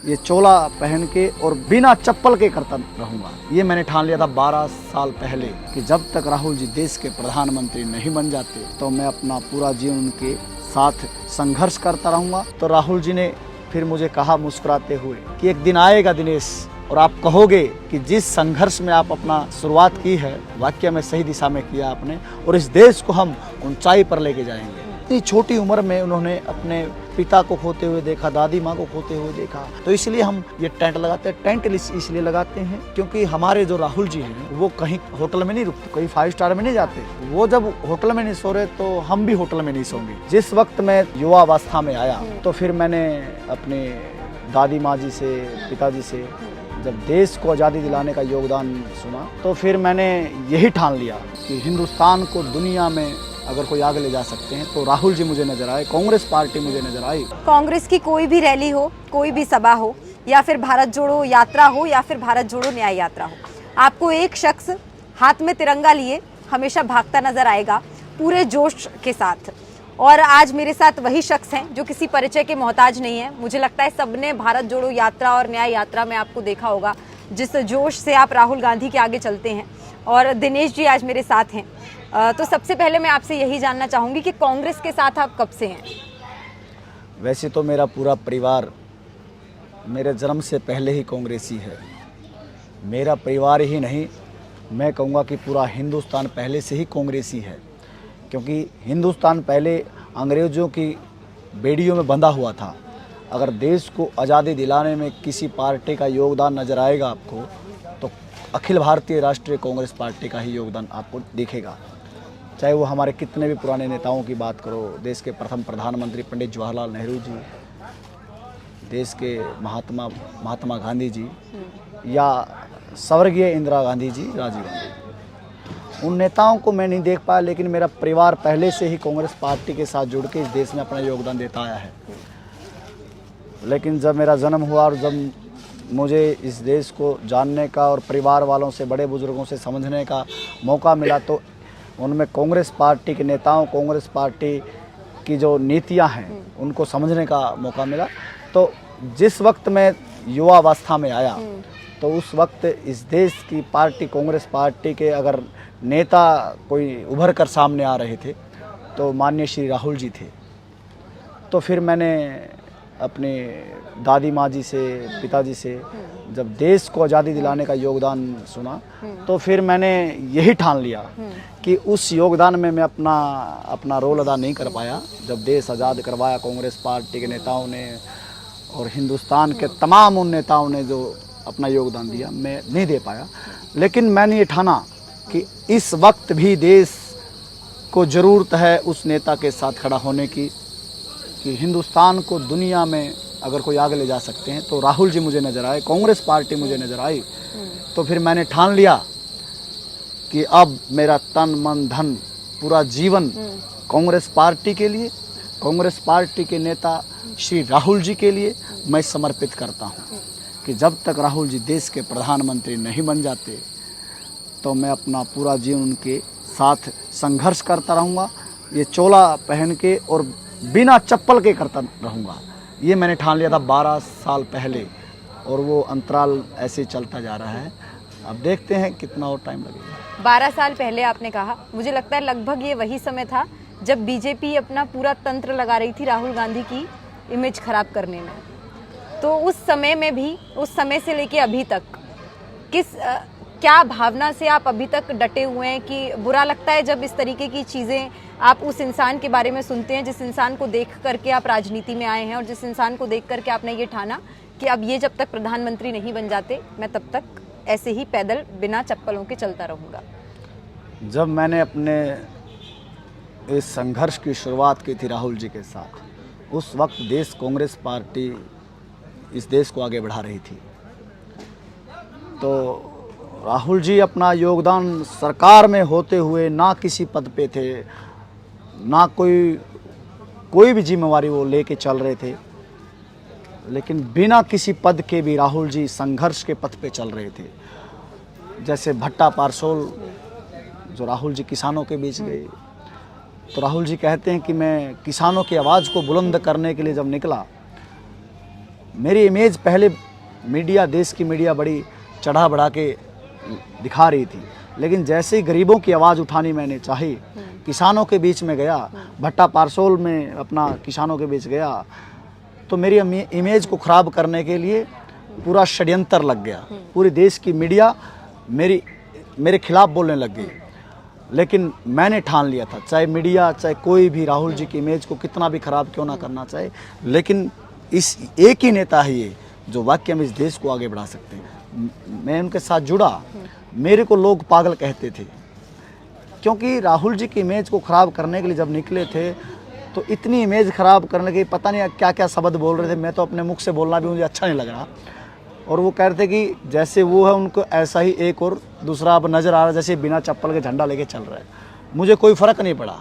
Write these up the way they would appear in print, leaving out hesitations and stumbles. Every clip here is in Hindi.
ये चोला पहन के और बिना चप्पल के करता रहूँगा। ये मैंने ठान लिया था 12 साल पहले कि जब तक राहुल जी देश के प्रधानमंत्री नहीं बन जाते तो मैं अपना पूरा जीवन उनके साथ संघर्ष करता रहूँगा। तो राहुल जी ने फिर मुझे कहा मुस्कुराते हुए कि एक दिन आएगा दिनेश और आप कहोगे कि जिस संघर्ष में आप अपना शुरुआत की है वाकई में सही दिशा में किया आपने, और इस देश को हम ऊंचाई पर लेके जाएंगे। इतनी छोटी उम्र में उन्होंने अपने पिता को खोते हुए देखा, दादी माँ को खोते हुए देखा, तो इसलिए हम ये टेंट लगाते हैं। टेंट इसलिए लगाते हैं क्योंकि हमारे जो राहुल जी हैं वो कहीं होटल में नहीं रुकते, कहीं 5 स्टार में नहीं जाते। वो जब होटल में नहीं सो रहे तो हम भी होटल में नहीं सोंगे। जिस वक्त मैं युवावस्था में आया तो फिर मैंने अपने दादी माँ जी से, पिताजी से जब देश को आज़ादी दिलाने का योगदान सुना तो फिर मैंने यही ठान लिया कि हिंदुस्तान को दुनिया में अगर कोई आगे ले जा सकते हैं तो राहुल जी मुझे नजर आए, कांग्रेस पार्टी मुझे नजर आई। कांग्रेस की कोई भी रैली हो, कोई भी सभा हो, या फिर भारत जोड़ो यात्रा हो, या फिर भारत जोड़ो न्याय यात्रा हो, आपको एक शख्स हाथ में तिरंगा लिए हमेशा भागता नजर आएगा पूरे जोश के साथ। और आज मेरे साथ वही शख्स हैं जो किसी परिचय के मोहताज नहीं है। मुझे लगता है सबने भारत जोड़ो यात्रा और न्याय यात्रा में आपको देखा होगा जिस जोश से आप राहुल गांधी के आगे चलते हैं। और दिनेश जी आज मेरे साथ हैं। तो सबसे पहले मैं आपसे यही जानना चाहूँगी कि कांग्रेस के साथ आप कब से हैं? वैसे तो मेरा पूरा परिवार मेरे जन्म से पहले ही कांग्रेसी है। मेरा परिवार ही नहीं, मैं कहूँगा कि पूरा हिंदुस्तान पहले से ही कांग्रेसी है, क्योंकि हिंदुस्तान पहले अंग्रेज़ों की बेड़ियों में बंधा हुआ था। अगर देश को आज़ादी दिलाने में किसी पार्टी का योगदान नज़र आएगा आपको तो अखिल भारतीय राष्ट्रीय कांग्रेस पार्टी का ही योगदान आपको दिखेगा। चाहे वो हमारे कितने भी पुराने नेताओं की बात करो, देश के प्रथम प्रधानमंत्री पंडित जवाहरलाल नेहरू जी, देश के महात्मा गांधी जी, या स्वर्गीय इंदिरा गांधी जी, राजीव गांधी। उन नेताओं को मैं नहीं देख पाया, लेकिन मेरा परिवार पहले से ही कांग्रेस पार्टी के साथ जुड़ के इस देश में अपना योगदान देता आया है। लेकिन जब मेरा जन्म हुआ और जब मुझे इस देश को जानने का और परिवार वालों से, बड़े बुजुर्गों से समझने का मौका मिला तो उनमें कांग्रेस पार्टी के नेताओं, कांग्रेस पार्टी की जो नीतियां हैं उनको समझने का मौका मिला। तो जिस वक्त मैं युवावस्था में आया तो उस वक्त इस देश की पार्टी, कांग्रेस पार्टी के अगर नेता कोई उभर कर सामने आ रहे थे तो माननीय श्री राहुल जी थे। तो फिर मैंने अपने दादी माँ जी से, पिताजी से जब देश को आज़ादी दिलाने का योगदान सुना तो फिर मैंने यही ठान लिया कि उस योगदान में मैं अपना रोल अदा नहीं कर पाया। जब देश आज़ाद करवाया कांग्रेस पार्टी के नेताओं ने और हिंदुस्तान के तमाम उन नेताओं ने जो अपना योगदान दिया, मैं नहीं दे पाया। लेकिन मैंने ये ठाना कि इस वक्त भी देश को ज़रूरत है उस नेता के साथ खड़ा होने की कि हिंदुस्तान को दुनिया में अगर कोई आगे ले जा सकते हैं तो राहुल जी मुझे नज़र आए, कांग्रेस पार्टी मुझे नज़र आई। तो फिर मैंने ठान लिया कि अब मेरा तन मन धन पूरा जीवन कांग्रेस पार्टी के लिए, कांग्रेस पार्टी के नेता श्री राहुल जी के लिए मैं समर्पित करता हूं कि जब तक राहुल जी देश के प्रधानमंत्री नहीं बन जाते तो मैं अपना पूरा जीवन उनके साथ संघर्ष करता रहूँगा। ये चोला पहन के और बिना चप्पल के करता रहूँगा। ये मैंने ठान लिया था 12 साल पहले और वो अंतराल ऐसे चलता जा रहा है। अब देखते हैं कितना और टाइम लगेगा। 12 साल पहले आपने कहा, मुझे लगता है लगभग ये वही समय था जब बीजेपी अपना पूरा तंत्र लगा रही थी राहुल गांधी की इमेज खराब करने में। तो उस समय में भी, उस समय से लेके अभी तक क्या भावना से आप अभी तक डटे हुए हैं कि बुरा लगता है जब इस तरीके की चीज़ें आप उस इंसान के बारे में सुनते हैं जिस इंसान को देख करके आप राजनीति में आए हैं और जिस इंसान को देख करके आपने ये ठाना कि अब ये जब तक प्रधानमंत्री नहीं बन जाते मैं तब तक ऐसे ही पैदल बिना चप्पलों के चलता रहूँगा? जब मैंने अपने इस संघर्ष की शुरुआत की थी राहुल जी के साथ, उस वक्त देश कांग्रेस पार्टी इस देश को आगे बढ़ा रही थी। तो राहुल जी अपना योगदान सरकार में होते हुए ना किसी पद पे थे, ना कोई भी जिम्मेवारी वो लेके चल रहे थे, लेकिन बिना किसी पद के भी राहुल जी संघर्ष के पथ पे चल रहे थे। जैसे भट्टा पारसोल जो राहुल जी किसानों के बीच गए, तो राहुल जी कहते हैं कि मैं किसानों की आवाज़ को बुलंद करने के लिए जब निकला मेरी इमेज पहले मीडिया, देश की मीडिया बड़ी चढ़ा बढ़ा के दिखा रही थी, लेकिन जैसे ही गरीबों की आवाज़ उठानी मैंने चाही, किसानों के बीच में गया, भट्टा पारसोल में अपना किसानों के बीच गया, तो मेरी इमेज को ख़राब करने के लिए पूरा षड्यंत्र लग गया। पूरे देश की मीडिया मेरे खिलाफ बोलने लग गई। लेकिन मैंने ठान लिया था, चाहे मीडिया, चाहे कोई भी राहुल जी की इमेज को कितना भी ख़राब क्यों ना करना चाहे, लेकिन इस एक ही नेता है ये जो वाकई में इस देश को आगे बढ़ा सकते हैं। मैं उनके साथ जुड़ा, मेरे को लोग पागल कहते थे, क्योंकि राहुल जी की इमेज को ख़राब करने के लिए जब निकले थे तो इतनी इमेज ख़राब करने के पता नहीं क्या क्या शब्द बोल रहे थे। मैं तो अपने मुख से बोलना भी मुझे अच्छा नहीं लग रहा। और वो कह रहे थे कि जैसे वो है उनको ऐसा ही एक और दूसरा अब नज़र आ रहा है, जैसे बिना चप्पल के झंडा लेके चल रहा है। मुझे कोई फ़र्क नहीं पड़ा,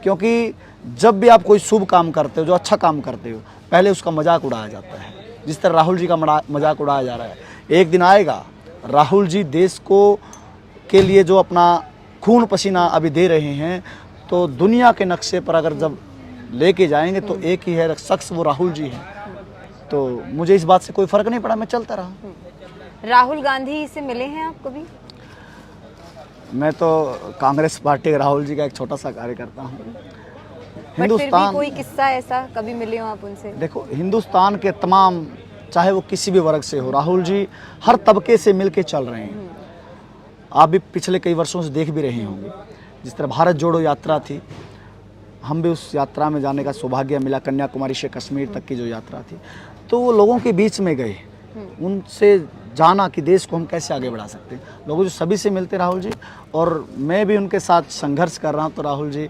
क्योंकि जब भी आप कोई शुभ काम करते हो, जो अच्छा काम करते हो, पहले उसका मजाक उड़ाया जाता है। जिस तरह राहुल जी का मजाक उड़ाया जा रहा है, एक दिन आएगा राहुल जी देश को के लिए जो अपना खून पसीना अभी दे रहे हैं, तो दुनिया के नक्शे पर अगर जब लेके जाएंगे तो एक ही है शख्स, वो राहुल जी हैं। तो मुझे इस बात से कोई फ़र्क नहीं पड़ा, मैं चलता रहा। राहुल गांधी से मिले हैं आप कभी? मैं तो कांग्रेस पार्टी के राहुल जी का एक छोटा सा कार्यकर्ता हूँ। बट फिर भी कोई किस्सा ऐसा कभी मिले हो आप उनसे? देखो, हिंदुस्तान के तमाम, चाहे वो किसी भी वर्ग से हो, राहुल जी हर तबके से मिलके चल रहे हैं। आप भी पिछले कई वर्षों से देख भी रहे होंगे, जिस तरह भारत जोड़ो यात्रा थी, हम भी उस यात्रा में जाने का सौभाग्य मिला। कन्याकुमारी से कश्मीर तक की जो यात्रा थी, तो वो लोगों के बीच में गए, उनसे जाना कि देश को हम कैसे आगे बढ़ा सकते हैं। लोगों जो सभी से मिलते राहुल जी, और मैं भी उनके साथ संघर्ष कर रहा हूँ, तो राहुल जी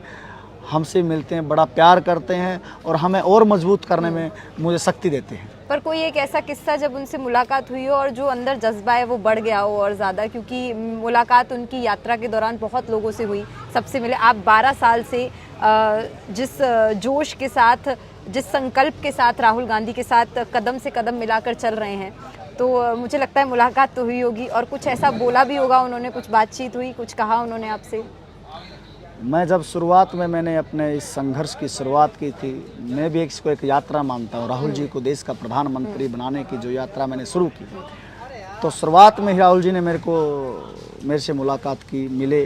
हमसे मिलते हैं, बड़ा प्यार करते हैं और हमें और मजबूत करने में मुझे शक्ति देते हैं। पर कोई एक ऐसा किस्सा जब उनसे मुलाकात हुई हो और जो अंदर जज्बा है वो बढ़ गया हो और ज़्यादा, क्योंकि मुलाकात उनकी यात्रा के दौरान बहुत लोगों से हुई, सबसे मिले। आप 12 साल से जिस जोश के साथ, जिस संकल्प के साथ राहुल गांधी के साथ कदम से कदम मिलाकर चल रहे हैं, तो मुझे लगता है मुलाकात तो हुई होगी और कुछ ऐसा बोला भी होगा उन्होंने, कुछ बातचीत हुई, कुछ कहा उन्होंने आपसे? मैं जब शुरुआत में मैंने अपने इस संघर्ष की शुरुआत की थी, मैं भी इसको एक यात्रा मानता हूँ। राहुल जी को देश का प्रधानमंत्री बनाने की जो यात्रा मैंने शुरू की, तो शुरुआत में ही राहुल जी ने मेरे से मुलाकात की, मिले,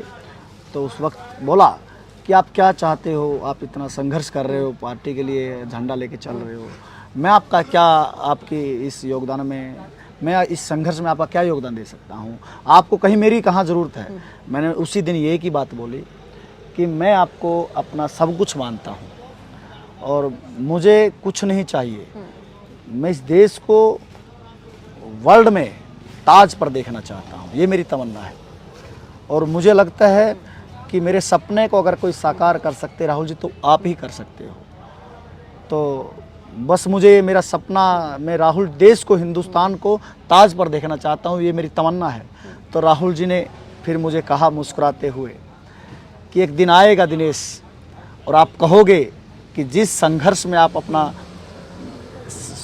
तो उस वक्त बोला कि आप क्या चाहते हो, आप इतना संघर्ष कर रहे हो, पार्टी के लिए झंडा लेके चल रहे हो, मैं आपका क्या, आपकी इस योगदान में, मैं इस संघर्ष में आपका क्या योगदान दे सकता हूँ, आपको कहीं मेरी कहाँ ज़रूरत है। मैंने उसी दिन ये की बात बोली कि मैं आपको अपना सब कुछ मानता हूँ और मुझे कुछ नहीं चाहिए, मैं इस देश को वर्ल्ड में ताज पर देखना चाहता हूँ, ये मेरी तमन्ना है। और मुझे लगता है कि मेरे सपने को अगर कोई साकार कर सकते राहुल जी, तो आप ही कर सकते हो। तो बस मुझे मेरा सपना, मैं राहुल देश को, हिंदुस्तान को ताज पर देखना चाहता हूँ, ये मेरी तमन्ना है। तो राहुल जी ने फिर मुझे कहा मुस्कुराते हुए कि एक दिन आएगा दिनेश, और आप कहोगे कि जिस संघर्ष में आप अपना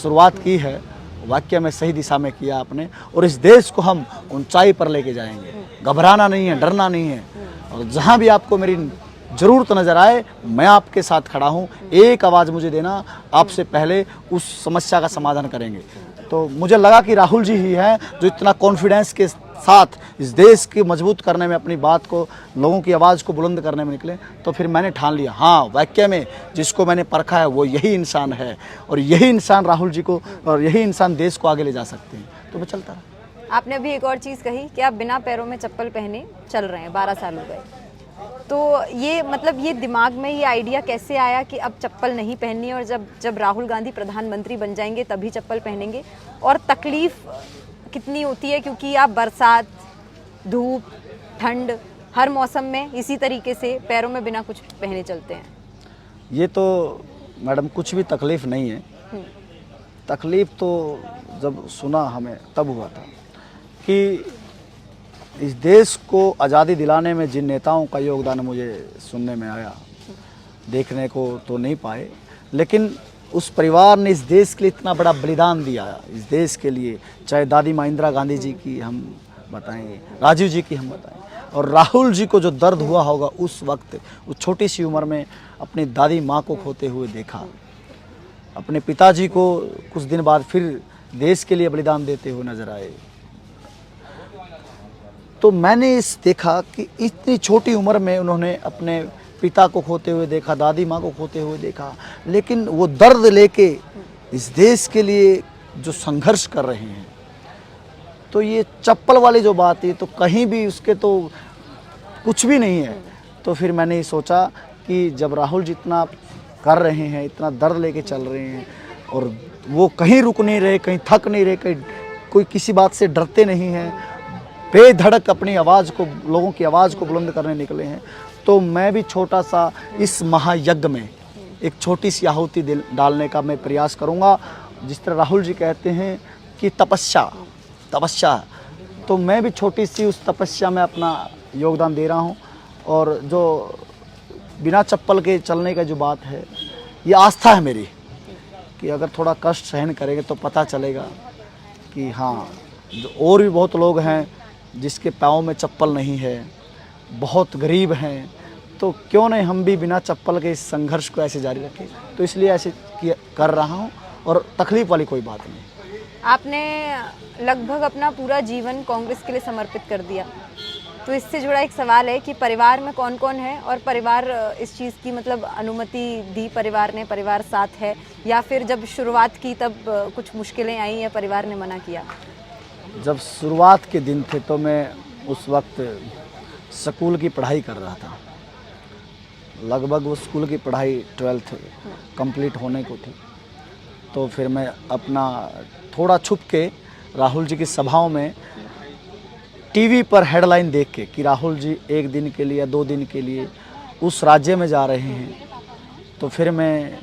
शुरुआत की है, वाकई में सही दिशा में किया आपने, और इस देश को हम ऊंचाई पर लेके जाएंगे। घबराना नहीं है, डरना नहीं है, और जहाँ भी आपको मेरी ज़रूरत नज़र आए, मैं आपके साथ खड़ा हूँ। एक आवाज़ मुझे देना, आपसे पहले उस समस्या का समाधान करेंगे। तो मुझे लगा कि राहुल जी ही हैं जो इतना कॉन्फिडेंस के साथ इस देश की मजबूत करने में, अपनी बात को, लोगों की आवाज़ को बुलंद करने में निकले। तो फिर मैंने ठान लिया, हाँ वाकई में जिसको मैंने परखा है वो यही इंसान है, और यही इंसान राहुल जी को, और यही इंसान देश को आगे ले जा सकते हैं। तो मैं चलता रहा। आपने अभी एक और चीज़ कही कि आप बिना पैरों में चप्पल पहने चल रहे हैं, 12 साल हो गए। तो ये मतलब ये दिमाग में ये आइडिया कैसे आया कि अब चप्पल नहीं पहननी, और जब राहुल गांधी प्रधानमंत्री बन जाएंगे तभी चप्पल पहनेंगे? और तकलीफ कितनी होती है, क्योंकि आप बरसात, धूप, ठंड, हर मौसम में इसी तरीके से पैरों में बिना कुछ पहने चलते हैं। ये तो मैडम कुछ भी तकलीफ़ नहीं है। तकलीफ़ तो जब सुना हमें तब हुआ था कि इस देश को आज़ादी दिलाने में जिन नेताओं का योगदान मुझे सुनने में आया, देखने को तो नहीं पाए, लेकिन उस परिवार ने इस देश के लिए इतना बड़ा बलिदान दिया, इस देश के लिए, चाहे दादी माँ इंदिरा गांधी जी की हम बताएं, राजीव जी की हम बताएं, और राहुल जी को जो दर्द हुआ होगा उस वक्त, उस छोटी सी उम्र में अपनी दादी माँ को खोते हुए देखा, अपने पिताजी को कुछ दिन बाद फिर देश के लिए बलिदान देते हुए नजर आए। तो मैंने इस देखा कि इतनी छोटी उम्र में उन्होंने अपने पिता को खोते हुए देखा, दादी माँ को खोते हुए देखा, लेकिन वो दर्द लेके इस देश के लिए जो संघर्ष कर रहे हैं। तो ये चप्पल वाली जो बात है तो कहीं भी उसके तो कुछ भी नहीं है। तो फिर मैंने ये सोचा कि जब राहुल जी इतना कर रहे हैं, इतना दर्द लेके चल रहे हैं और वो कहीं रुक नहीं रहे, कहीं थक नहीं रहे, कहीं कोई किसी बात से डरते नहीं हैं, बेधड़क अपनी आवाज़ को, लोगों की आवाज़ को बुलंद करने निकले हैं, तो मैं भी छोटा सा इस महायज्ञ में एक छोटी सी आहुति डालने का मैं प्रयास करूंगा। जिस तरह राहुल जी कहते हैं कि तपस्या, तो मैं भी छोटी सी उस तपस्या में अपना योगदान दे रहा हूं। और जो बिना चप्पल के चलने का जो बात है, ये आस्था है मेरी कि अगर थोड़ा कष्ट सहन करेंगे तो पता चलेगा कि हाँ, जो और भी बहुत लोग हैं जिसके पाँव में चप्पल नहीं है, बहुत गरीब हैं, तो क्यों नहीं हम भी बिना चप्पल के इस संघर्ष को ऐसे जारी रखें। तो इसलिए ऐसे कर रहा हूँ और तकलीफ़ वाली कोई बात नहीं। आपने लगभग अपना पूरा जीवन कांग्रेस के लिए समर्पित कर दिया, तो इससे जुड़ा एक सवाल है कि परिवार में कौन कौन है और परिवार इस चीज़ की मतलब अनुमति दी परिवार ने, परिवार साथ है, या फिर जब शुरुआत की तब कुछ मुश्किलें आई या परिवार ने मना किया? जब शुरुआत के दिन थे तो मैं उस वक्त स्कूल की पढ़ाई कर रहा था, लगभग वो स्कूल की पढ़ाई 12th कंप्लीट होने को थी। तो फिर मैं अपना थोड़ा छुप के राहुल जी की सभाओं में टीवी पर हेडलाइन देख के कि राहुल जी 1 दिन के लिए या 2 दिन के लिए उस राज्य में जा रहे हैं, तो फिर मैं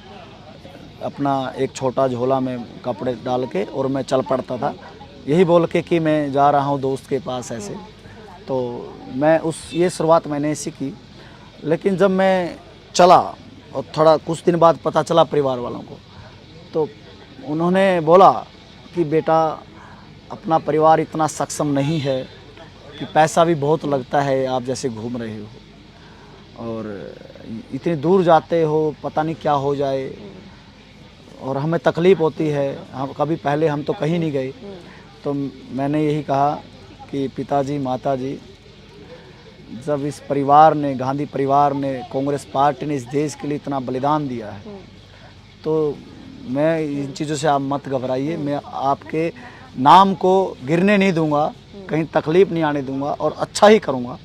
अपना एक छोटा झोला में कपड़े डाल के और मैं चल पड़ता था, यही बोल के कि मैं जा रहा हूँ दोस्त के पास ऐसे। तो मैं ये शुरुआत मैंने ऐसी की। लेकिन जब मैं चला और थोड़ा कुछ दिन बाद पता चला परिवार वालों को, तो उन्होंने बोला कि बेटा अपना परिवार इतना सक्षम नहीं है कि पैसा भी बहुत लगता है, आप जैसे घूम रहे हो और इतनी दूर जाते हो, पता नहीं क्या हो जाए और हमें तकलीफ़ होती है, हम कभी पहले हम तो कहीं नहीं गए। तो मैंने यही कहा कि पिताजी माताजी, जब इस परिवार ने, गांधी परिवार ने, कांग्रेस पार्टी ने इस देश के लिए इतना बलिदान दिया है, तो मैं इन चीज़ों से आप मत घबराइए, मैं आपके नाम को गिरने नहीं दूंगा, कहीं तकलीफ़ नहीं आने दूंगा और अच्छा ही करूंगा।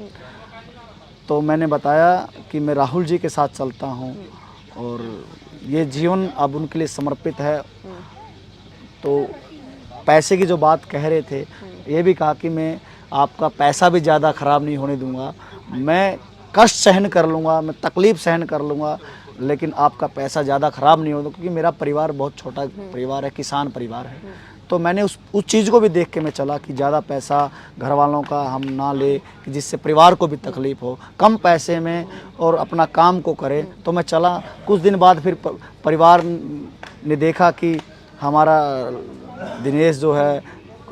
तो मैंने बताया कि मैं राहुल जी के साथ चलता हूं और ये जीवन अब उनके लिए समर्पित है। तो पैसे की जो बात कह रहे थे, ये भी कहा कि मैं आपका पैसा भी ज़्यादा ख़राब नहीं होने दूंगा, मैं कष्ट सहन कर लूँगा, मैं तकलीफ़ सहन कर लूँगा, लेकिन आपका पैसा ज़्यादा ख़राब नहीं होगा, क्योंकि मेरा परिवार बहुत छोटा परिवार है, किसान परिवार है। तो मैंने उस चीज़ को भी देख के मैं चला कि ज़्यादा पैसा घर वालों का हम ना ले कि जिससे परिवार को भी तकलीफ़ हो, कम पैसे में और अपना काम को करें। तो मैं चला। कुछ दिन बाद फिर परिवार ने देखा कि हमारा दिनेश जो है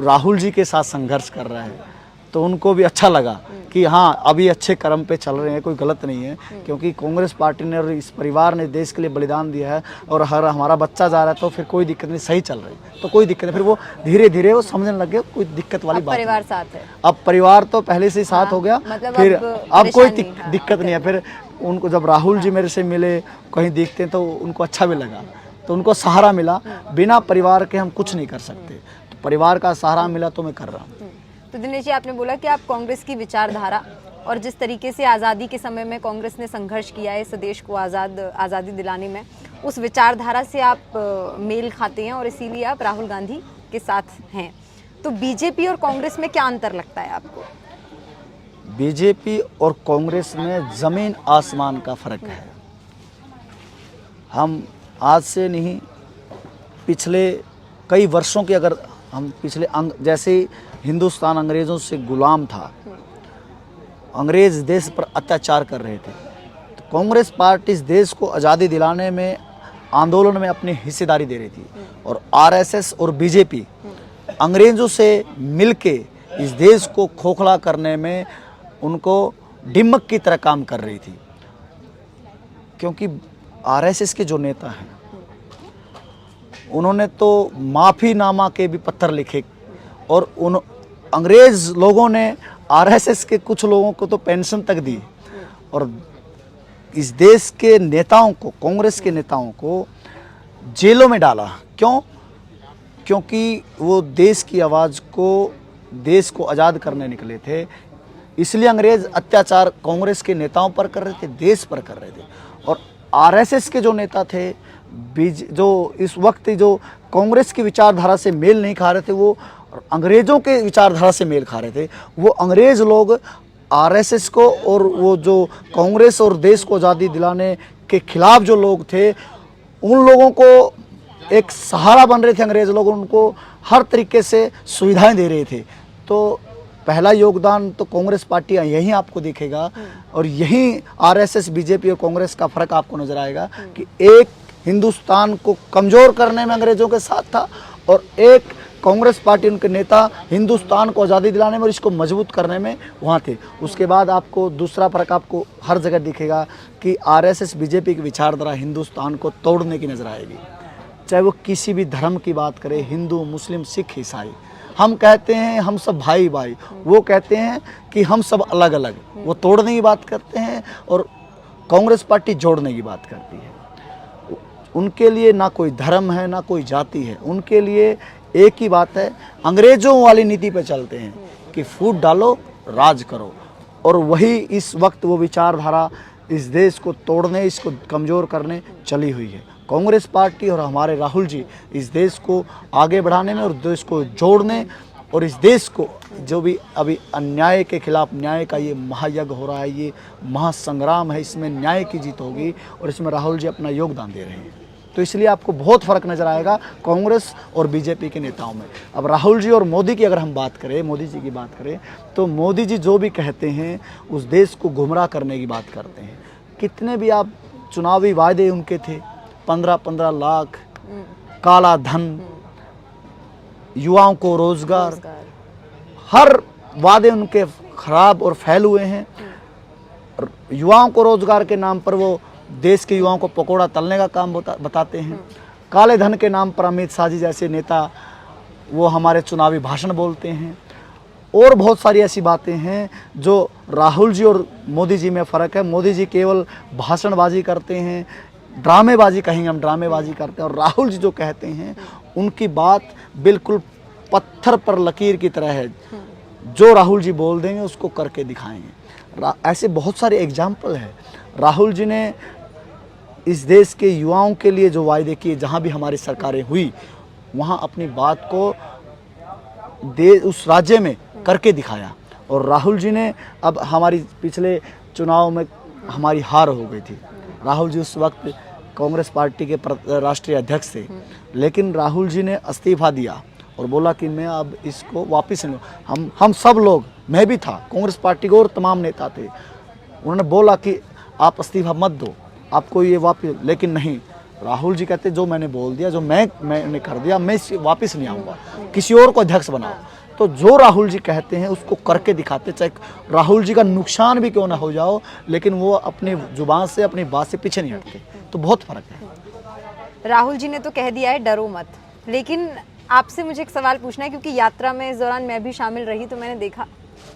राहुल जी के साथ संघर्ष कर रहा है, तो उनको भी अच्छा लगा कि हाँ, अभी अच्छे कर्म पे चल रहे हैं, कोई गलत नहीं है, क्योंकि कांग्रेस पार्टी ने और इस परिवार ने देश के लिए बलिदान दिया है और हमारा बच्चा जा रहा है, तो फिर कोई दिक्कत नहीं, सही चल रही है, तो कोई दिक्कत नहीं। फिर वो धीरे धीरे वो समझने लग गए, कोई दिक्कत वाली बात परिवार नहीं। साथ है, अब परिवार तो पहले से ही साथ हो गया, मतलब फिर अब कोई हाँ, दिक्कत नहीं है। फिर उनको जब राहुल जी मेरे से मिले, कहीं दिखते तो उनको अच्छा भी लगा, तो उनको सहारा मिला। बिना परिवार के हम कुछ नहीं कर सकते, तो परिवार का सहारा मिला तो मैं कर रहा हूँ। तो दिनेश जी, आपने बोला कि आप कांग्रेस की विचारधारा और जिस तरीके से आज़ादी के समय में कांग्रेस ने संघर्ष किया है इस देश को आज़ादी दिलाने में, उस विचारधारा से आप मेल खाते हैं और इसीलिए आप राहुल गांधी के साथ हैं। तो बीजेपी और कांग्रेस में क्या अंतर लगता है आपको? बीजेपी और कांग्रेस में ज़मीन आसमान का फ़र्क है। हम आज से नहीं, पिछले कई वर्षों के, अगर हम पिछले जैसे हिंदुस्तान अंग्रेज़ों से गुलाम था, अंग्रेज़ देश पर अत्याचार कर रहे थे, तो कांग्रेस पार्टी इस देश को आज़ादी दिलाने में, आंदोलन में अपनी हिस्सेदारी दे रही थी। और आरएसएस और बीजेपी अंग्रेज़ों से मिलके इस देश को खोखला करने में उनको डिम्मक की तरह काम कर रही थी, क्योंकि आरएसएस के जो नेता हैं उन्होंने तो माफ़ीनामा के भी पत्थर लिखे और उन अंग्रेज़ लोगों ने आरएसएस के कुछ लोगों को तो पेंशन तक दी और इस देश के नेताओं को, कांग्रेस के नेताओं को जेलों में डाला। क्यों? क्योंकि वो देश की आवाज़ को, देश को आज़ाद करने निकले थे। इसलिए अंग्रेज़ अत्याचार कांग्रेस के नेताओं पर कर रहे थे, देश पर कर रहे थे। और आरएसएस के जो नेता थे, जो इस वक्त जो कांग्रेस की विचारधारा से मेल नहीं खा रहे थे, वो अंग्रेज़ों के विचारधारा से मेल खा रहे थे। वो अंग्रेज़ लोग आरएसएस को और वो जो कांग्रेस और देश को आज़ादी दिलाने के खिलाफ जो लोग थे, उन लोगों को एक सहारा बन रहे थे। अंग्रेज़ लोग उनको हर तरीके से सुविधाएं दे रहे थे। तो पहला योगदान तो कांग्रेस पार्टी यहीं आपको दिखेगा और यहीं आरएसएस, बीजेपी और कांग्रेस का फ़र्क आपको नज़र आएगा कि एक हिंदुस्तान को कमज़ोर करने में अंग्रेज़ों के साथ था और एक कांग्रेस पार्टी, उनके नेता हिंदुस्तान को आज़ादी दिलाने में और इसको मजबूत करने में वहाँ थे। उसके बाद आपको दूसरा फ़र्क आपको हर जगह दिखेगा कि आरएसएस, बीजेपी की विचारधारा हिंदुस्तान को तोड़ने की नज़र आएगी। चाहे वो किसी भी धर्म की बात करें, हिंदू, मुस्लिम, सिख, ईसाई, हम कहते हैं हम सब भाई भाई, वो कहते हैं कि हम सब अलग अलग। वो तोड़ने की बात करते हैं और कांग्रेस पार्टी जोड़ने की बात करती है। उनके लिए ना कोई धर्म है, ना कोई जाति है, उनके लिए एक ही बात है, अंग्रेज़ों वाली नीति पे चलते हैं कि फूट डालो, राज करो। और वही इस वक्त वो विचारधारा इस देश को तोड़ने, इसको कमज़ोर करने चली हुई है। कांग्रेस पार्टी और हमारे राहुल जी इस देश को आगे बढ़ाने में और देश को जोड़ने और इस देश को जो भी अभी अन्याय के खिलाफ न्याय का ये महायज्ञ हो रहा है, ये महासंग्राम है, इसमें न्याय की जीत होगी और इसमें राहुल जी अपना योगदान दे रहे हैं। तो इसलिए आपको बहुत फ़र्क नज़र आएगा कांग्रेस और बीजेपी के नेताओं में। अब राहुल जी और मोदी की अगर हम बात करें, मोदी जी की बात करें, तो मोदी जी जो भी कहते हैं उस देश को गुमराह करने की बात करते हैं। कितने भी आप चुनावी वायदे उनके थे, 15-15 लाख, काला धन, युवाओं को रोजगार, हर वादे उनके खराब और फैल हुए हैं। युवाओं को रोजगार के नाम पर वो देश के युवाओं को पकोड़ा तलने का काम बताते हैं। काले धन के नाम पर अमित शाह जी जैसे नेता वो हमारे चुनावी भाषण बोलते हैं और बहुत सारी ऐसी बातें हैं जो राहुल जी और मोदी जी में फ़र्क है। मोदी जी केवल भाषणबाजी करते हैं, ड्रामेबाजी कहेंगे हम, ड्रामेबाजी करते हैं, और राहुल जी जो कहते हैं उनकी बात बिल्कुल पत्थर पर लकीर की तरह है। जो राहुल जी बोल देंगे उसको करके दिखाएंगे। ऐसे बहुत सारे एग्जाम्पल हैं। राहुल जी ने इस देश के युवाओं के लिए जो वायदे किए, जहाँ भी हमारी सरकारें हुई वहाँ अपनी बात को उस राज्य में करके दिखाया। और राहुल जी ने, अब हमारी पिछले चुनाव में हमारी हार हो गई थी, राहुल जी उस वक्त कांग्रेस पार्टी के राष्ट्रीय अध्यक्ष थे, लेकिन राहुल जी ने इस्तीफा दिया और बोला कि मैं अब इसको वापस नहीं। हम सब लोग, मैं भी था, कांग्रेस पार्टी के और तमाम नेता थे, उन्होंने बोला कि आप इस्तीफा मत दो, आपको ये वापस, लेकिन नहीं, राहुल जी कहते जो मैंने बोल दिया, जो मैंने कर दिया, मैं वापस नहीं आऊँगा, किसी और को अध्यक्ष बनाओ। तो जो राहुल जी कहते हैं उसको करके दिखाते, चाहे राहुल जी का नुकसान भी क्यों ना हो जाओ, लेकिन वो अपनी जुबान से, अपनी बात से पीछे नहीं हटते। तो बहुत फ़र्क है। राहुल जी ने तो कह दिया है डरो मत, लेकिन आपसे मुझे एक सवाल पूछना है, क्योंकि यात्रा में इस दौरान मैं भी शामिल रही तो मैंने देखा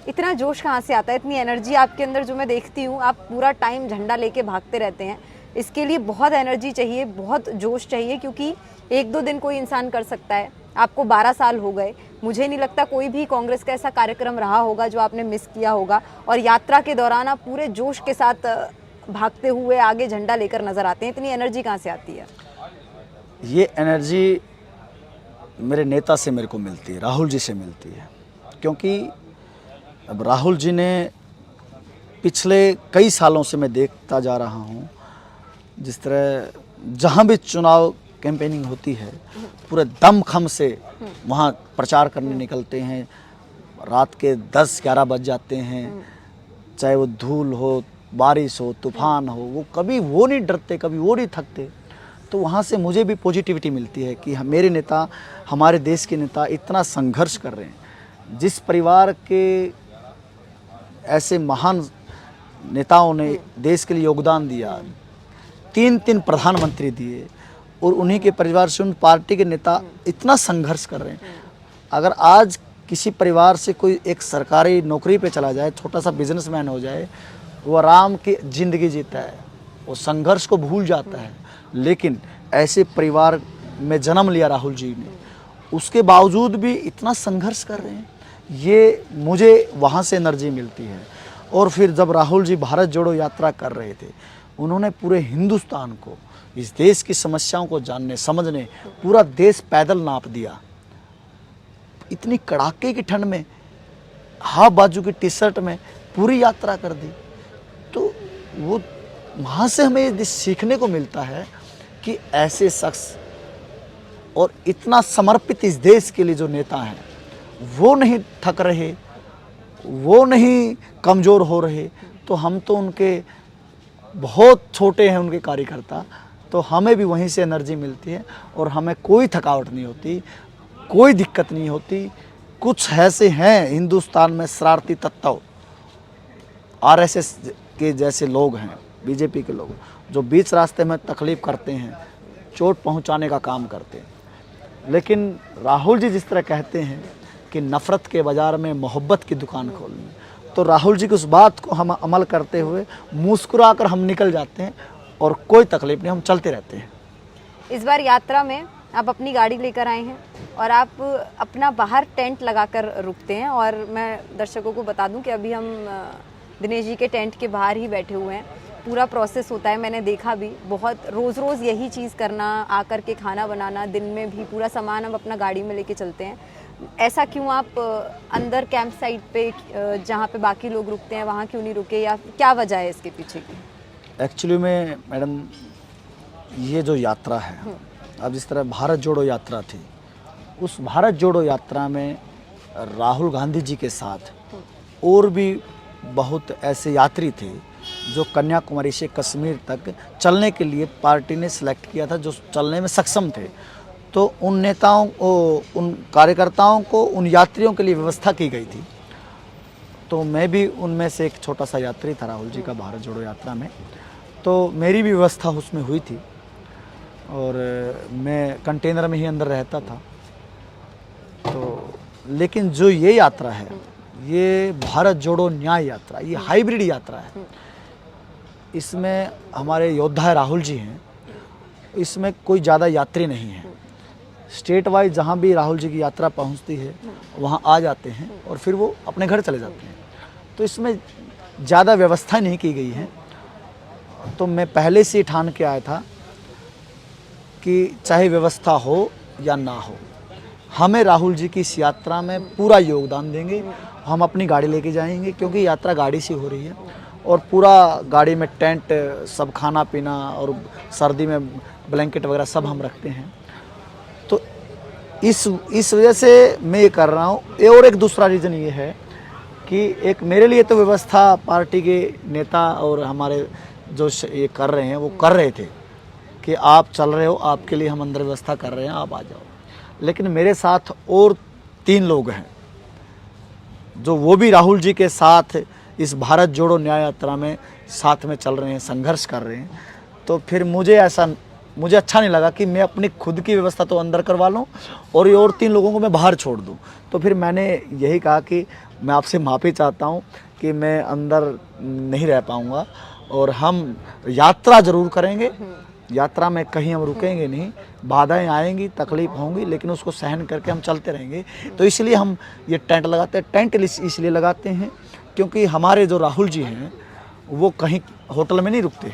इतना जोश कहाँ से आता है, इतनी एनर्जी आपके अंदर जो मैं देखती हूँ। आप पूरा टाइम झंडा लेके भागते रहते हैं, इसके लिए बहुत एनर्जी चाहिए, बहुत जोश चाहिए, क्योंकि 1-2 दिन कोई इंसान कर सकता है। आपको 12 साल हो गए, मुझे नहीं लगता कोई भी कांग्रेस का ऐसा कार्यक्रम रहा होगा जो आपने मिस किया होगा। और यात्रा के दौरान आप पूरे जोश के साथ भागते हुए आगे झंडा लेकर नजर आते हैं, इतनी एनर्जी कहाँ से आती है? ये एनर्जी मेरे नेता से मेरे को मिलती है, राहुल जी से मिलती है। क्योंकि अब राहुल जी ने पिछले कई सालों से मैं देखता जा रहा हूँ, जिस तरह जहाँ भी चुनाव कैंपेनिंग होती है पूरे दमखम से वहाँ प्रचार करने निकलते हैं। रात के 10-11 बज जाते हैं, चाहे वो धूल हो, बारिश हो, तूफान हो, वो कभी वो नहीं डरते, कभी वो नहीं थकते। तो वहाँ से मुझे भी पॉजिटिविटी मिलती है कि मेरे नेता, हमारे देश के नेता इतना संघर्ष कर रहे हैं। जिस परिवार के ऐसे महान नेताओं ने देश के लिए योगदान दिया, 3 प्रधानमंत्री दिए, और उन्हीं के परिवार से उन पार्टी के नेता इतना संघर्ष कर रहे हैं। अगर आज किसी परिवार से कोई एक सरकारी नौकरी पे चला जाए, छोटा सा बिजनेसमैन हो जाए, वो आराम की ज़िंदगी जीता है, वो संघर्ष को भूल जाता है। लेकिन ऐसे परिवार में जन्म लिया राहुल जी ने, उसके बावजूद भी इतना संघर्ष कर रहे हैं, ये मुझे वहाँ से एनर्जी मिलती है। और फिर जब राहुल जी भारत जोड़ो यात्रा कर रहे थे, उन्होंने पूरे हिंदुस्तान को, इस देश की समस्याओं को जानने समझने, पूरा देश पैदल नाप दिया। इतनी कड़ाके की ठंड में हाफ बाजू की टी शर्ट में पूरी यात्रा कर दी। तो वो वहाँ से हमें ये सीखने को मिलता है कि ऐसे शख्स और इतना समर्पित इस देश के लिए जो नेता हैं, वो नहीं थक रहे, वो नहीं कमज़ोर हो रहे। तो हम तो उनके बहुत छोटे हैं, उनके कार्यकर्ता, तो हमें भी वहीं से एनर्जी मिलती है और हमें कोई थकावट नहीं होती, कोई दिक्कत नहीं होती। कुछ ऐसे हैं हिंदुस्तान में शरारती तत्व, आरएसएस के जैसे लोग हैं, बीजेपी के लोग, जो बीच रास्ते में तकलीफ़ करते हैं, चोट पहुंचाने का काम करते हैं। लेकिन राहुल जी जिस तरह कहते हैं कि नफ़रत के बाज़ार में मोहब्बत की दुकान खोलनी, तो राहुल जी की उस बात को हम अमल करते हुए मुस्कुराकर हम निकल जाते हैं और कोई तकलीफ़ नहीं, हम चलते रहते हैं। इस बार यात्रा में आप अपनी गाड़ी लेकर आए हैं और आप अपना बाहर टेंट लगाकर रुकते हैं। और मैं दर्शकों को बता दूं कि अभी हम दिनेश जी के टेंट के बाहर ही बैठे हुए हैं। पूरा प्रोसेस होता है, मैंने देखा भी, बहुत रोज़ यही चीज़ करना, आकर के खाना बनाना, दिन में भी पूरा सामान हम अपना गाड़ी में लेके चलते हैं। ऐसा क्यों आप अंदर कैंप साइट पे जहाँ पे बाकी लोग रुकते हैं वहाँ क्यों नहीं रुके, या क्या वजह है इसके पीछे की? एक्चुअली में मैडम, ये जो यात्रा है, अब जिस तरह भारत जोड़ो यात्रा थी, उस भारत जोड़ो यात्रा में राहुल गांधी जी के साथ और भी बहुत ऐसे यात्री थे जो कन्याकुमारी से कश्मीर तक चलने के लिए पार्टी ने सिलेक्ट किया था, जो चलने में सक्षम थे। तो उन नेताओं को, उन कार्यकर्ताओं को, उन यात्रियों के लिए व्यवस्था की गई थी। तो मैं भी उनमें से एक छोटा सा यात्री था राहुल जी का भारत जोड़ो यात्रा में। तो मेरी भी व्यवस्था उसमें हुई थी और मैं कंटेनर में ही अंदर रहता था। तो लेकिन जो ये यात्रा है, ये भारत जोड़ो न्याय यात्रा, ये हाइब्रिड यात्रा है। इसमें हमारे योद्धा राहुल जी हैं, इसमें कोई ज़्यादा यात्री नहीं है। स्टेट वाइज जहाँ भी राहुल जी की यात्रा पहुँचती है वहाँ आ जाते हैं और फिर वो अपने घर चले जाते हैं। तो इसमें ज़्यादा व्यवस्था नहीं की गई है। तो मैं पहले से ठान के आया था कि चाहे व्यवस्था हो या ना हो, हमें राहुल जी की इस यात्रा में पूरा योगदान देंगे। हम अपनी गाड़ी लेके जाएंगे, क्योंकि यात्रा गाड़ी से हो रही है और पूरा गाड़ी में टेंट, सब खाना पीना और सर्दी में ब्लैंकेट वगैरह सब हम रखते हैं। तो इस वजह से मैं ये कर रहा हूँ। और एक दूसरा रीज़न ये है कि एक मेरे लिए तो व्यवस्था पार्टी के नेता और हमारे जो ये कर रहे हैं वो कर रहे थे कि आप चल रहे हो, आपके लिए हम अंदर व्यवस्था कर रहे हैं, आप आ जाओ। लेकिन मेरे साथ और 3 लोग हैं जो वो भी राहुल जी के साथ इस भारत जोड़ो न्याय यात्रा में साथ में चल रहे हैं, संघर्ष कर रहे हैं। तो फिर मुझे अच्छा नहीं लगा कि मैं अपनी खुद की व्यवस्था तो अंदर करवा लूँ और ये और 3 लोगों को मैं बाहर छोड़ दूँ। तो फिर मैंने यही कहा कि मैं आपसे माफ़ी चाहता हूँ कि मैं अंदर नहीं रह पाऊँगा और हम यात्रा ज़रूर करेंगे। यात्रा में कहीं हम रुकेंगे नहीं, बाधाएं आएंगी, तकलीफ होंगी, लेकिन उसको सहन करके हम चलते रहेंगे। तो इसलिए हम ये टेंट लगाते हैं। टेंट इसलिए लगाते हैं क्योंकि हमारे जो राहुल जी हैं वो कहीं होटल में नहीं रुकते,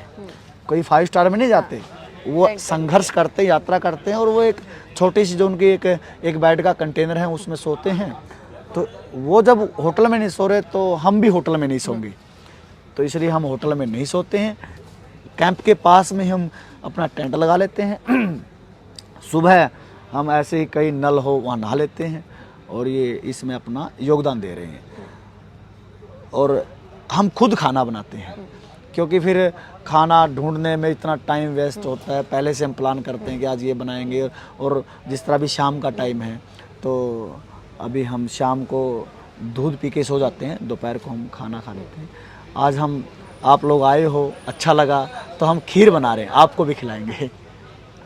कोई 5 स्टार में नहीं जाते, वो संघर्ष करते, यात्रा करते हैं और वो एक छोटी सी जो उनकी एक बेड का कंटेनर है उसमें सोते हैं। तो वो जब होटल में नहीं सो रहे तो हम भी होटल में नहीं सोंगे। तो इसलिए हम होटल में नहीं सोते हैं, कैंप के पास में हम अपना टेंट लगा लेते हैं। सुबह हम ऐसे ही कई नल हो वहाँ नहा लेते हैं और ये इसमें अपना योगदान दे रहे हैं। और हम खुद खाना बनाते हैं, क्योंकि फिर खाना ढूंढने में इतना टाइम वेस्ट होता है। पहले से हम प्लान करते हैं कि आज ये बनाएंगे, और जिस तरह भी शाम का टाइम है तो अभी हम शाम को दूध पी के सो जाते हैं, दोपहर को हम खाना खा लेते हैं। आज आप लोग आए हो, अच्छा लगा, तो हम खीर बना रहे हैं, आपको भी खिलाएंगे।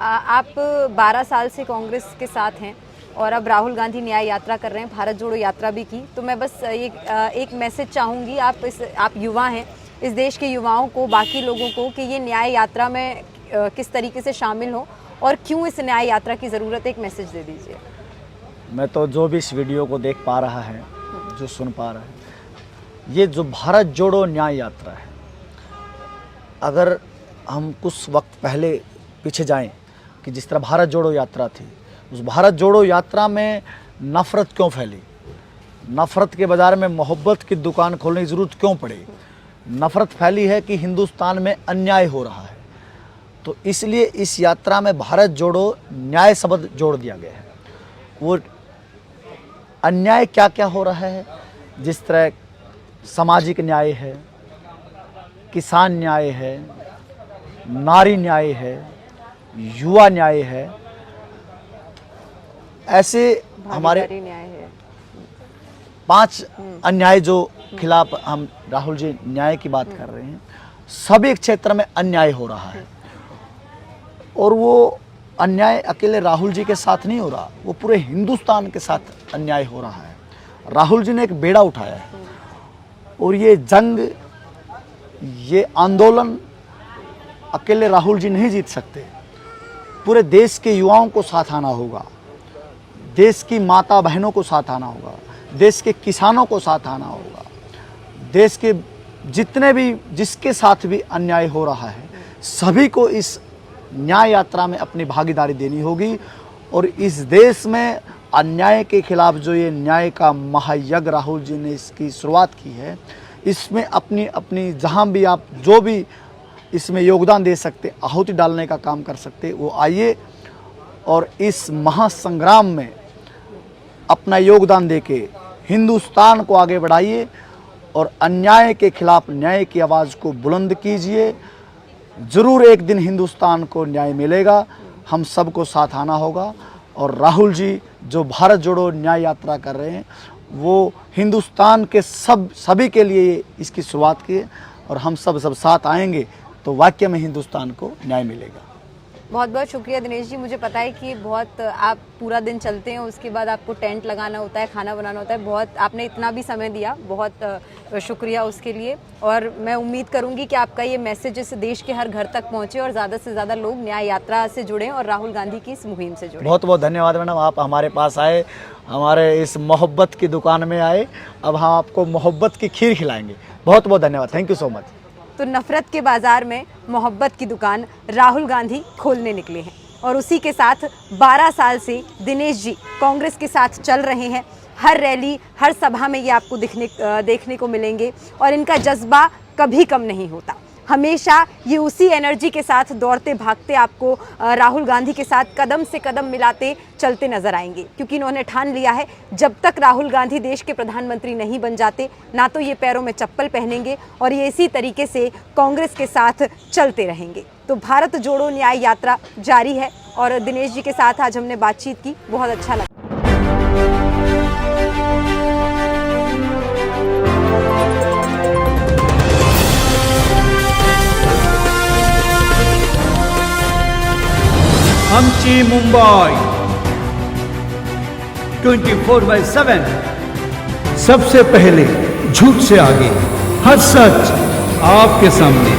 आप 12 साल से कांग्रेस के साथ हैं और अब राहुल गांधी न्याय यात्रा कर रहे हैं, भारत जोड़ो यात्रा भी की। तो मैं बस एक मैसेज चाहूँगी, आप युवा हैं, इस देश के युवाओं को, बाकी लोगों को, कि ये न्याय यात्रा में किस तरीके से शामिल हो और क्यों इस न्याय यात्रा की ज़रूरत है, एक मैसेज दे दीजिए। मैं तो जो भी इस वीडियो को देख पा रहा है, जो सुन पा रहा है, ये जो भारत जोड़ो न्याय यात्रा है, अगर हम कुछ वक्त पहले पीछे जाएं कि जिस तरह भारत जोड़ो यात्रा थी, उस भारत जोड़ो यात्रा में नफ़रत क्यों फैली, नफ़रत के बाज़ार में मोहब्बत की दुकान खोलने की ज़रूरत क्यों पड़ी। नफ़रत फैली है कि हिंदुस्तान में अन्याय हो रहा है, तो इसलिए इस यात्रा में भारत जोड़ो न्याय शब्द जोड़ दिया गया है। वो अन्याय क्या क्या हो रहा है, जिस तरह सामाजिक न्याय है, किसान न्याय है, नारी न्याय है, युवा न्याय है, ऐसे हमारे न्याय है, 5 अन्याय जो खिलाफ हम राहुल जी न्याय की बात कर रहे हैं, सभी क्षेत्र में अन्याय हो रहा है। और वो अन्याय अकेले राहुल जी के साथ नहीं हो रहा, वो पूरे हिंदुस्तान के साथ अन्याय हो रहा है। राहुल जी ने एक बेड़ा उठाया है और ये जंग, ये आंदोलन अकेले राहुल जी नहीं जीत सकते, पूरे देश के युवाओं को साथ आना होगा, देश की माता बहनों को साथ आना होगा, देश के किसानों को साथ आना होगा, देश के जितने भी, जिसके साथ भी अन्याय हो रहा है, सभी को इस न्याय यात्रा में अपनी भागीदारी देनी होगी। और इस देश में अन्याय के खिलाफ जो ये न्याय का महायज्ञ राहुल जी ने इसकी शुरुआत की है, इसमें अपनी अपनी जहाँ भी आप जो भी इसमें योगदान दे सकते, आहुति डालने का काम कर सकते, वो आइए और इस महासंग्राम में अपना योगदान देके हिंदुस्तान को आगे बढ़ाइए और अन्याय के खिलाफ न्याय की आवाज़ को बुलंद कीजिए। ज़रूर एक दिन हिंदुस्तान को न्याय मिलेगा, हम सबको साथ आना होगा। और राहुल जी जो भारत जोड़ो न्याय यात्रा कर रहे हैं, वो हिंदुस्तान के सभी के लिए इसकी शुरुआत की है और हम सब साथ आएंगे तो वाकई में हिंदुस्तान को न्याय मिलेगा। बहुत बहुत शुक्रिया दिनेश जी। मुझे पता है कि बहुत आप पूरा दिन चलते हैं, उसके बाद आपको टेंट लगाना होता है, खाना बनाना होता है, बहुत आपने इतना भी समय दिया, बहुत शुक्रिया उसके लिए। और मैं उम्मीद करूंगी कि आपका ये मैसेज इस देश के हर घर तक पहुंचे और ज़्यादा से ज़्यादा लोग न्याय यात्रा से जुड़ें और राहुल गांधी की इस मुहिम से जुड़ें। बहुत बहुत धन्यवाद मैडम, आप हमारे पास आए, हमारे इस मोहब्बत की दुकान में आए। अब हम आपको मोहब्बत की खीर खिलाएंगे। बहुत बहुत धन्यवाद, थैंक यू सो मच। तो नफरत के बाजार में मोहब्बत की दुकान राहुल गांधी खोलने निकले हैं और उसी के साथ 12 साल से दिनेश जी कांग्रेस के साथ चल रहे हैं। हर रैली, हर सभा में ये आपको देखने को मिलेंगे और इनका जज्बा कभी कम नहीं होता। हमेशा ये उसी एनर्जी के साथ दौड़ते भागते आपको राहुल गांधी के साथ कदम से कदम मिलाते चलते नजर आएंगे, क्योंकि इन्होंने ठान लिया है जब तक राहुल गांधी देश के प्रधानमंत्री नहीं बन जाते, ना तो ये पैरों में चप्पल पहनेंगे और ये इसी तरीके से कांग्रेस के साथ चलते रहेंगे। तो भारत जोड़ो न्याय यात्रा जारी है और दिनेश जी के साथ आज हमने बातचीत की, बहुत अच्छा लगा। आमची मुंबई 24/7 सबसे पहले, झूठ से आगे, हर सच आपके सामने।